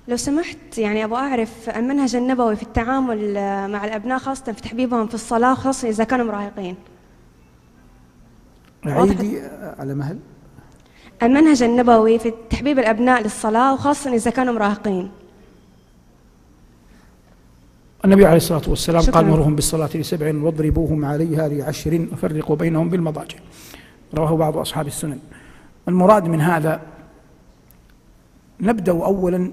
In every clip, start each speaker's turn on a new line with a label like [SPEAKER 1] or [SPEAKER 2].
[SPEAKER 1] لو سمحت يعني أبغى أعرف المنهج النبوي في التعامل مع الأبناء خاصة في تحبيبهم في الصلاة خاصة إذا كانوا مراهقين.
[SPEAKER 2] عيدي على مهل.
[SPEAKER 1] المنهج النبوي في تحبيب الأبناء للصلاة وخاصة إذا كانوا مراهقين.
[SPEAKER 2] النبي عليه الصلاة والسلام
[SPEAKER 1] شكراً.
[SPEAKER 2] قال مرهم بالصلاة ل7 واضربوهم عليها ل10 وفرقوا بينهم بالمضاجع، رواه بعض أصحاب السنن. المراد من هذا نبدأ أولا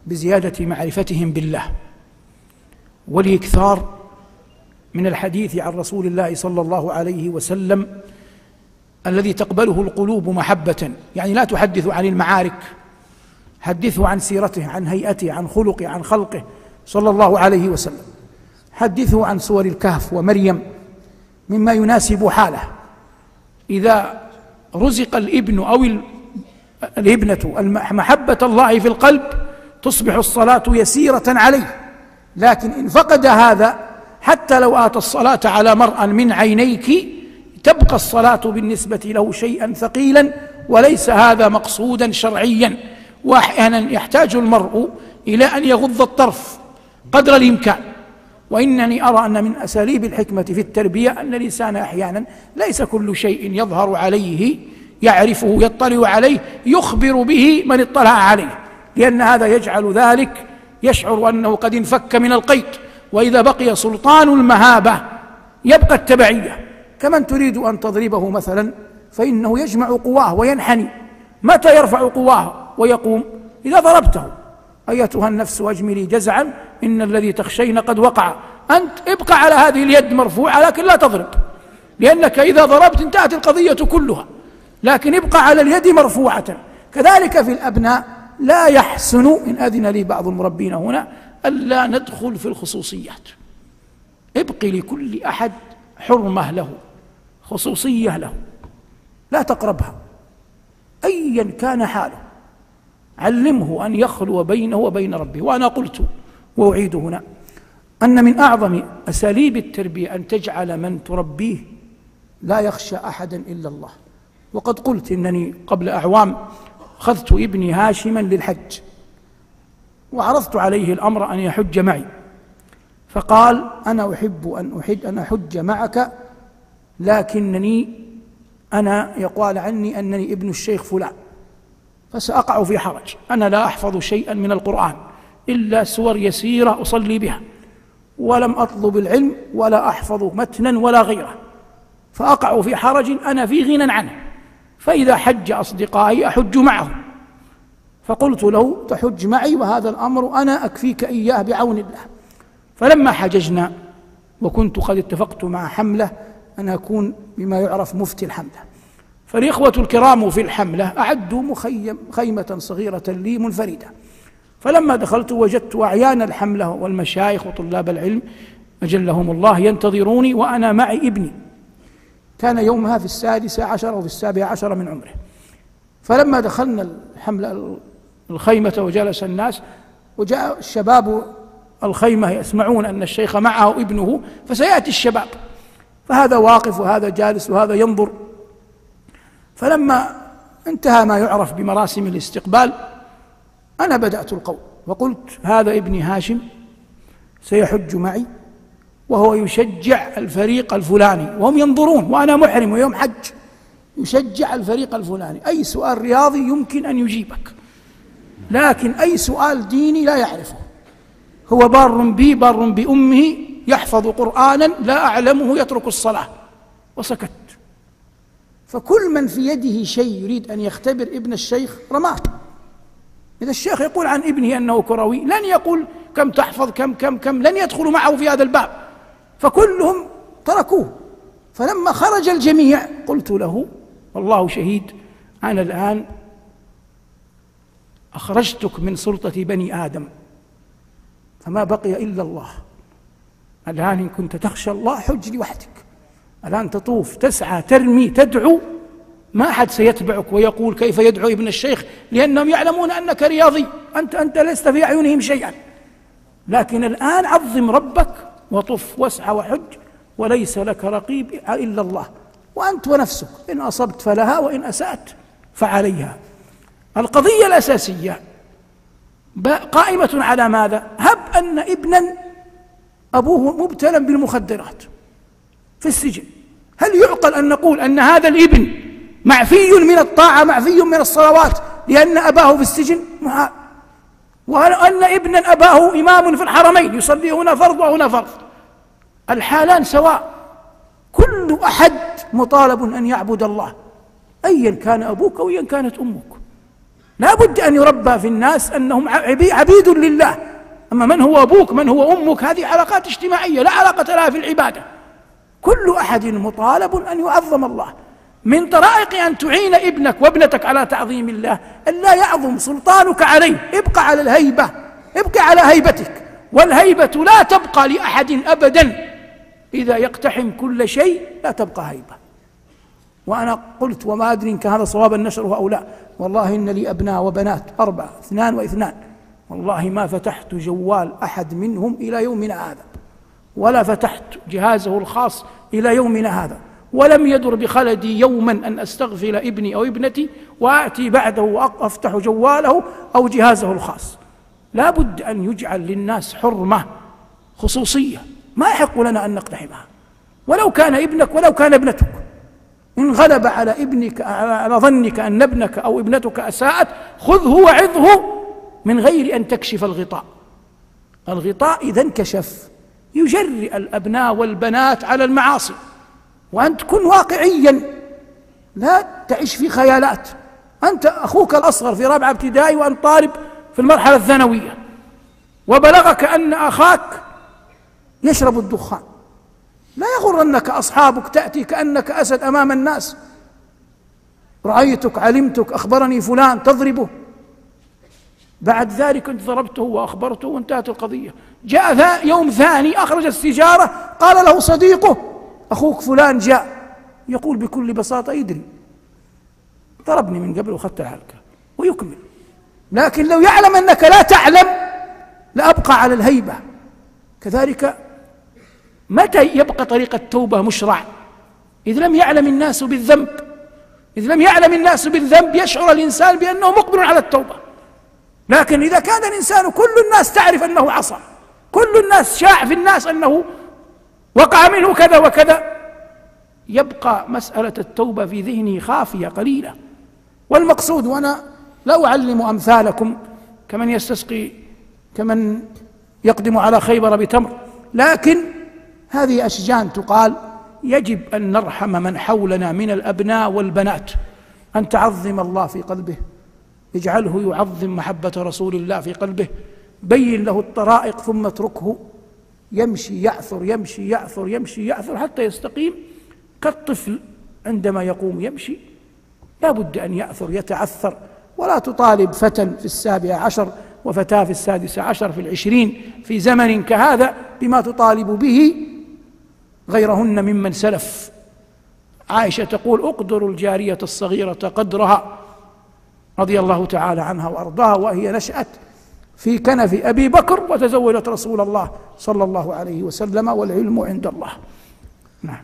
[SPEAKER 2] بزيادة معرفتهم بالله والإكثار من الحديث عن رسول الله صلى الله عليه وسلم الذي تقبله القلوب محبة. يعني لا تحدث عن المعارك، حدثه عن سيرته، عن هيئته، عن خلقه، عن خلقه صلى الله عليه وسلم. حدثه عن سور الكهف ومريم مما يناسب حاله. إذا رزق الابن أو الابنة محبة الله في القلب تصبح الصلاة يسيرة عليه، لكن إن فقد هذا حتى لو آتى الصلاة على مرأى من عينيك تبقى الصلاة بالنسبة له شيئا ثقيلا، وليس هذا مقصودا شرعيا. وأحيانا يحتاج المرء إلى أن يغض الطرف قدر الإمكان. وإنني أرى أن من أساليب الحكمة في التربية أن الإنسان أحيانا ليس كل شيء يظهر عليه يعرفه يطلع عليه يخبر به من اطلع عليه، لأن هذا يجعل ذلك يشعر أنه قد انفك من القيد. وإذا بقي سلطان المهابة يبقى التبعية. كمن تريد أن تضربه مثلا فإنه يجمع قواه وينحني. متى يرفع قواه ويقوم؟ إذا ضربته. أيتها النفس أجملي جزعا إن الذي تخشين قد وقع. أنت ابقى على هذه اليد مرفوعة لكن لا تضرب، لأنك إذا ضربت انتهت القضية كلها، لكن ابقى على اليد مرفوعة. كذلك في الأبناء لا يحسن، إن أذن لي بعض المربين هنا، ألا ندخل في الخصوصيات. ابقي لكل أحد حرمة له، خصوصية له، لا تقربها أيا كان حاله. علمه أن يخلو بينه وبين ربه. وأنا قلت وأعيد هنا أن من أعظم أساليب التربية أن تجعل من تربيه لا يخشى أحدا إلا الله. وقد قلت إنني قبل أعوام أخذت ابني هاشما للحج وعرضت عليه الأمر أن يحج معي، فقال أنا أحب أن أحج معك، لكنني يقال عني أنني ابن الشيخ فلان فسأقع في حرج. أنا لا أحفظ شيئا من القرآن إلا سور يسيرة أصلي بها، ولم أطلب العلم ولا أحفظ متنا ولا غيره، فأقع في حرج أنا في غنى عنه. فإذا حج أصدقائي أحج معهم، فقلت له تحج معي وهذا الأمر أنا أكفيك إياه بعون الله. فلما حججنا وكنت قد اتفقت مع حملة أن أكون بما يعرف مفتي الحملة، فالإخوة الكرام في الحملة أعدوا خيمة صغيرة لي منفردة. فلما دخلت وجدت أعيان الحملة والمشايخ وطلاب العلم أجلهم الله ينتظروني وأنا معي ابني، كان يومها في 16 أو في 17 من عمره. فلما دخلنا الحملة الخيمة وجلس الناس وجاء الشباب الخيمة يسمعون أن الشيخ معه ابنه، فسيأتي الشباب، فهذا واقف وهذا جالس وهذا ينظر. فلما انتهى ما يعرف بمراسم الاستقبال أنا بدأت القول وقلت هذا ابني هاشم سيحج معي وهو يشجع الفريق الفلاني، وهم ينظرون وأنا محرم ويوم حج، يشجع الفريق الفلاني. أي سؤال رياضي يمكن أن يجيبك، لكن أي سؤال ديني لا يعرفه. هو بار بي بار بأمه، يحفظ قرآنا لا أعلمه يترك الصلاة، وسكت. فكل من في يده شيء يريد أن يختبر ابن الشيخ رماه. إذا الشيخ يقول عن ابنه أنه كروي لن يقول كم تحفظ كم، لن يدخل معه في هذا الباب، فكلهم تركوه. فلما خرج الجميع قلت له والله شهيد أنا الآن أخرجتك من سلطة بني آدم، فما بقي إلا الله. الآن إن كنت تخشى الله حج لوحدك، الآن تطوف تسعى ترمي تدعو، ما أحد سيتبعك ويقول كيف يدعو ابن الشيخ، لأنهم يعلمون أنك رياضي، أنت لست في أعينهم شيئا. لكن الآن عظم ربك وطف واسعى وحج، وليس لك رقيب إلا الله، وأنت ونفسك، إن أصبت فلها وإن أسأت فعليها. القضية الأساسية قائمة على ماذا؟ هب أن ابنا أبوه مبتلا بالمخدرات في السجن، هل يعقل أن نقول أن هذا الابن معفي من الطاعة، معفي من الصلوات لأن أباه في السجن؟ وأن ابنا أباه إمام في الحرمين يصلي هنا فرض وهنا فرض، الحالان سواء، كل أحد مطالب أن يعبد الله أيا كان أبوك أو أيا كانت أمك. لا بد أن يربى في الناس أنهم عبيد لله، أما من هو أبوك من هو أمك هذه علاقات اجتماعية لا علاقة لها في العبادة. كل أحد مطالب أن يعظم الله. من طرائق أن تعين ابنك وابنتك على تعظيم الله أن لا يعظم سلطانك عليه، ابقى على الهيبة، ابقى على هيبتك، والهيبة لا تبقى لأحد أبدا، إذا يقتحم كل شيء لا تبقى هيبة. وأنا قلت وما أدري إن كان هذا صوابا نشره أو لا، والله إن لي أبناء وبنات 4 2 و2، والله ما فتحت جوال أحد منهم إلى يومنا هذا، ولا فتحت جهازه الخاص إلى يومنا هذا، ولم يدر بخلدي يوما أن أستغفل ابني أو ابنتي وآتي بعده وأفتح جواله أو جهازه الخاص. لا بد أن يجعل للناس حرمة خصوصية ما يحق لنا أن نقتحمها، ولو كان ابنك ولو كان ابنتك. إن غلب على ابنك على ظنك أن ابنك أو ابنتك أساءت خذه وعظه من غير أن تكشف الغطاء. الغطاء إذا انكشف يجرئ الأبناء والبنات على المعاصي، وأن تكون واقعيا لا تعيش في خيالات. أنت أخوك الأصغر في 4 ابتدائي وأنت طالب في المرحلة الثانوية، وبلغك أن أخاك يشرب الدخان، لا يغرنك أصحابك تأتي كأنك أسد أمام الناس، رأيتك علمتك أخبرني فلان تضربه، بعد ذلك أنت ضربته وأخبرته وانتهت القضية. جاء يوم ثاني أخرج السيجارة، قال له صديقه أخوك فلان جاء، يقول بكل بساطة يدري ضربني من قبل وأخذت الحلقة ويكمل. لكن لو يعلم أنك لا تعلم لأبقى على الهيبة. كذلك متى يبقى طريق التوبة مشرع؟ إذ لم يعلم الناس بالذنب. إذ لم يعلم الناس بالذنب يشعر الإنسان بأنه مقبل على التوبة. لكن إذا كان الإنسان كل الناس تعرف أنه عصى، كل الناس شاع في الناس أنه وقع منه كذا وكذا، يبقى مسألة التوبة في ذهنه خافية قليلة. والمقصود، وأنا لا أعلم أمثالكم كمن يستسقي كمن يقدم على خيبر بتمر، لكن هذه أشجان تقال، يجب أن نرحم من حولنا من الأبناء والبنات، أن تعظم الله في قلبه، اجعله يعظم محبة رسول الله في قلبه، بين له الطرائق ثم اتركه يمشي يعثر يمشي يعثر يمشي يعثر حتى يستقيم، كالطفل عندما يقوم يمشي لا بد أن يعثر يتعثر. ولا تطالب فتى في 17 وفتاة في 16 في 20 في زمن كهذا بما تطالب به غيرهن ممن سلف. عائشة تقول اقدروا الجارية الصغيرة قدرها رضي الله تعالى عنها وأرضاها، وهي نشأت في كنف أبي بكر وتزوجت رسول الله صلى الله عليه وسلم، والعلم عند الله. نعم.